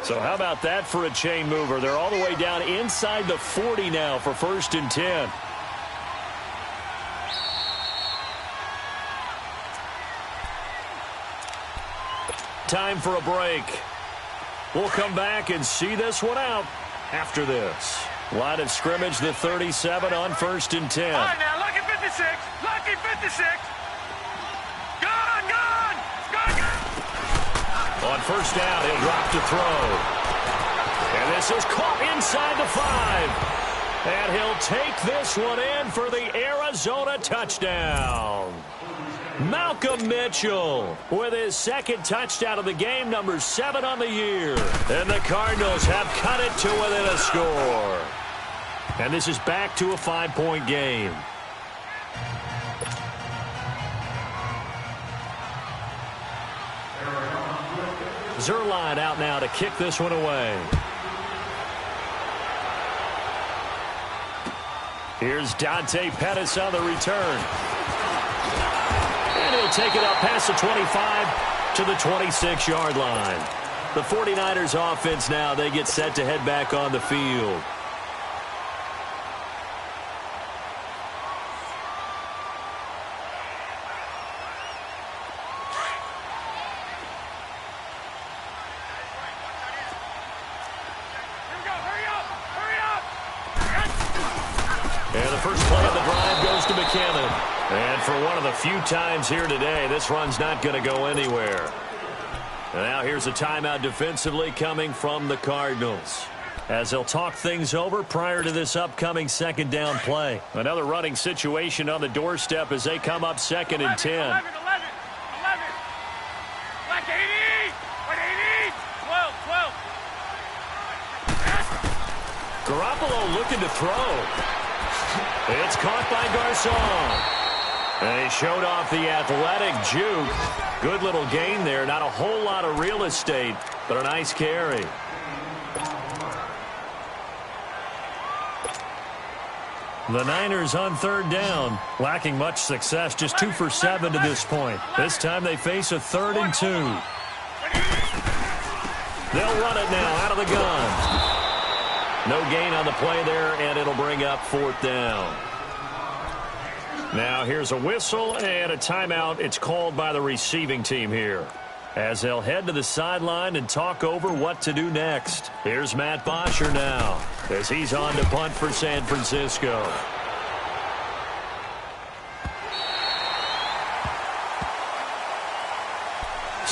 So how about that for a chain mover? They're all the way down inside the 40 now for 1st and 10. Time for a break. We'll come back and see this one out after this. Line of scrimmage, the 37 on 1st and 10. All right, now look at 56. Lucky 56. Gone. On 1st down, he'll drop to throw. And this is caught inside the 5. And he'll take this one in for the Arizona touchdown. Malcolm Mitchell with his 2nd touchdown of the game, number 7 on the year. And the Cardinals have cut it to within a score. And this is back to a 5-point game. Zerline out now to kick this one away. Here's Dante Pettis on the return. And he'll take it up past the 25 to the 26-yard line. The 49ers offense now, they get set to head back on the field. And the first play of the drive goes to McCammon. And for one of the few times here today, this run's not going to go anywhere. And now here's a timeout defensively coming from the Cardinals, as they'll talk things over prior to this upcoming 2nd down play. Another running situation on the doorstep as they come up 2nd and 10. 11. Like 80. 12. Garoppolo looking to throw. It's caught by Garcon. And he showed off the athletic juke. Good little gain there. Not a whole lot of real estate, but a nice carry. The Niners on 3rd down, lacking much success, just 2 for 7 to this point. This time they face a 3rd and 2. They'll run it now out of the gun. No gain on the play there, and it'll bring up 4th down. Now here's a whistle and a timeout. It's called by the receiving team here, as they'll head to the sideline and talk over what to do next. Here's Matt Bosher now, as he's on to punt for San Francisco.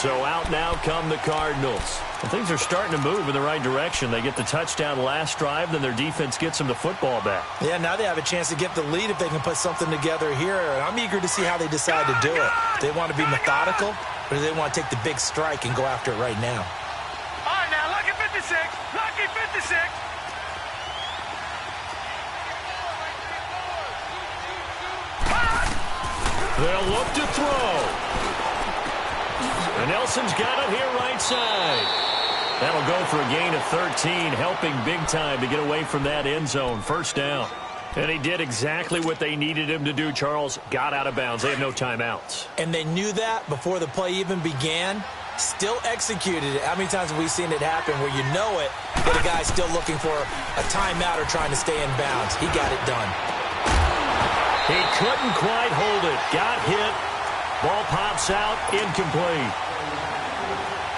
So out now come the Cardinals. And things are starting to move in the right direction. They get the touchdown last drive, then their defense gets them the football back. Yeah, now they have a chance to get the lead if they can put something together here. And I'm eager to see how they decide to do it. Do they want to be methodical, or do they want to take the big strike and go after it right now? All right, now, lucky 56. Lucky 56. They'll look to throw. And Nelson's got it here right side. That'll go for a gain of 13, helping big time to get away from that end zone. First down. And he did exactly what they needed him to do, Charles. Got out of bounds. They have no timeouts. And they knew that before the play even began. Still executed it. How many times have we seen it happen where you know it, but a guy's still looking for a timeout or trying to stay in bounds? He got it done. He couldn't quite hold it. Got hit. Ball pops out. Incomplete.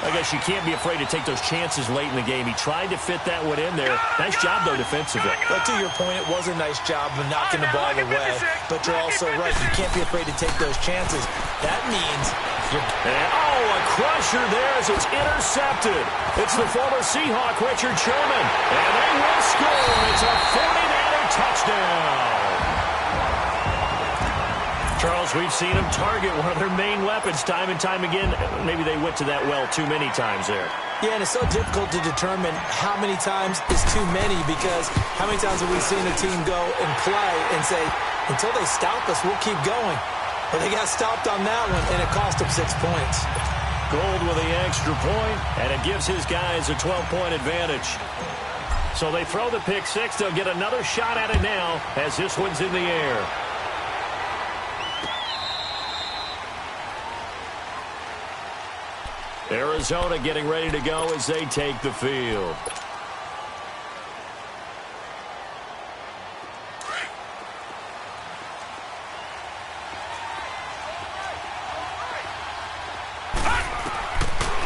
I guess you can't be afraid to take those chances late in the game. He tried to fit that one in there. Nice job, though, defensively. But to your point, it was a nice job of knocking the ball away. But you're also right. You can't be afraid to take those chances. That means you're... a crusher there as it's intercepted. It's the former Seahawk, Richard Sherman. And they will score. It's a 49er touchdown. Charles, we've seen them target one of their main weapons time and time again. Maybe they went to that well too many times there. Yeah, and it's so difficult to determine how many times is too many, because how many times have we seen a team go and play and say, until they stop us, we'll keep going. But they got stopped on that one, and it cost them 6 points. Gold with the extra point, and it gives his guys a 12-point advantage. So they throw the pick six. They'll get another shot at it now as this one's in the air. Arizona getting ready to go as they take the field.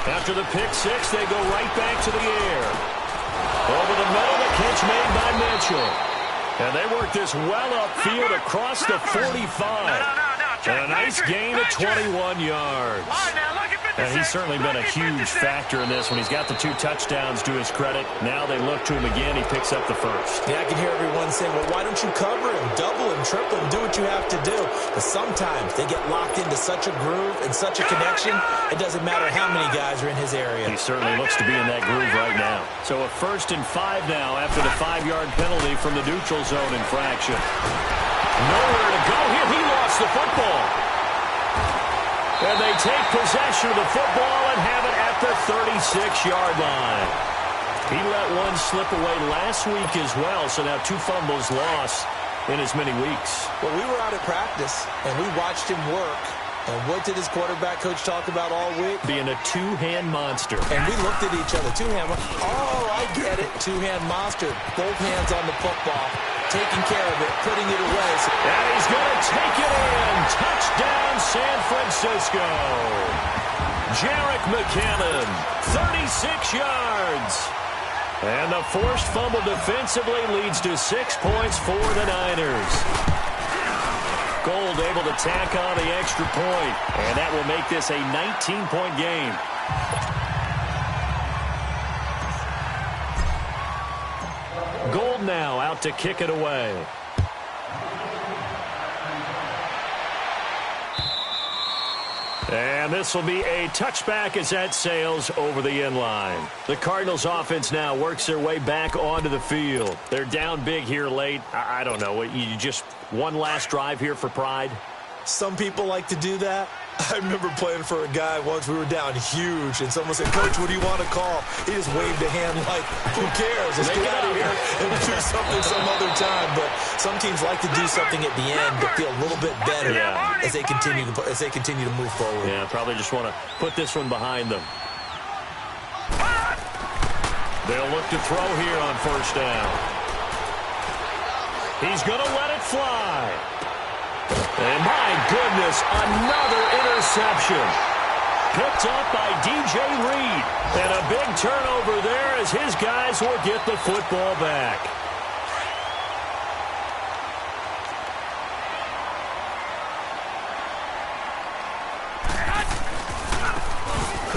After the pick six, they go right back to the air. Over the middle, the catch made by Mitchell. And they work this well upfield across the 45. And a nice gain of 21 yards. And he's certainly been a huge factor in this when he's got the 2 touchdowns to his credit. Now they look to him again. He picks up the first. Yeah, I can hear everyone saying, well, why don't you cover him, double him, triple him, do what you have to do. But sometimes they get locked into such a groove and such a connection, it doesn't matter how many guys are in his area. He certainly looks to be in that groove right now. So a 1st and 5 now after the 5-yard penalty from the neutral zone infraction. Nowhere to go here. He lost the football. And they take possession of the football and have it at the 36-yard line. He let one slip away last week as well, so now 2 fumbles lost in as many weeks. Well, we were out at practice, and we watched him work. And what did his quarterback coach talk about all week? Being a 2-hand monster. And we looked at each other. 2-hand. Oh, I get it. 2-hand monster. Both hands on the football. Taking care of it. Putting it away. And he's going to take it in. Touchdown, San Francisco. Jerick McKinnon, 36 yards. And the forced fumble defensively leads to 6 points for the Niners. Gold able to tack on the extra point, and that will make this a 19-point game. Gold now out to kick it away. And this will be a touchback as that sails over the end line. The Cardinals offense now works their way back onto the field. They're down big here late. I don't know. You just one last drive here for pride? Some people like to do that. I remember playing for a guy once. We were down huge, and someone said, Coach, what do you want to call? He just waved a hand like, who cares? Let's get out of here and do something some other time. But some teams like to do something at the end to feel a little bit better as they continue to move forward. Yeah, probably just want to put this one behind them. They'll look to throw here on 1st down. He's going to let it fly. And my goodness, another interception. Picked up by DJ Reed. And a big turnover there as his guys will get the football back.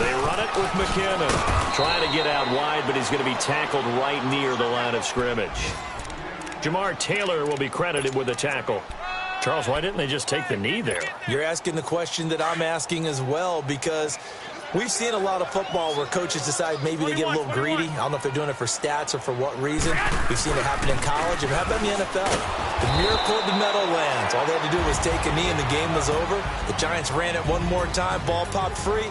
They run it with McKinnon. Trying to get out wide, but he's going to be tackled right near the line of scrimmage. Jamar Taylor will be credited with a tackle. Charles, why didn't they just take the knee there? You're asking the question that I'm asking as well, because we've seen a lot of football where coaches decide maybe they get a little greedy. I don't know if they're doing it for stats or for what reason. We've seen it happen in college. And how about in the NFL? The miracle of the Meadowlands. All they had to do was take a knee and the game was over. The Giants ran it one more time. Ball popped free.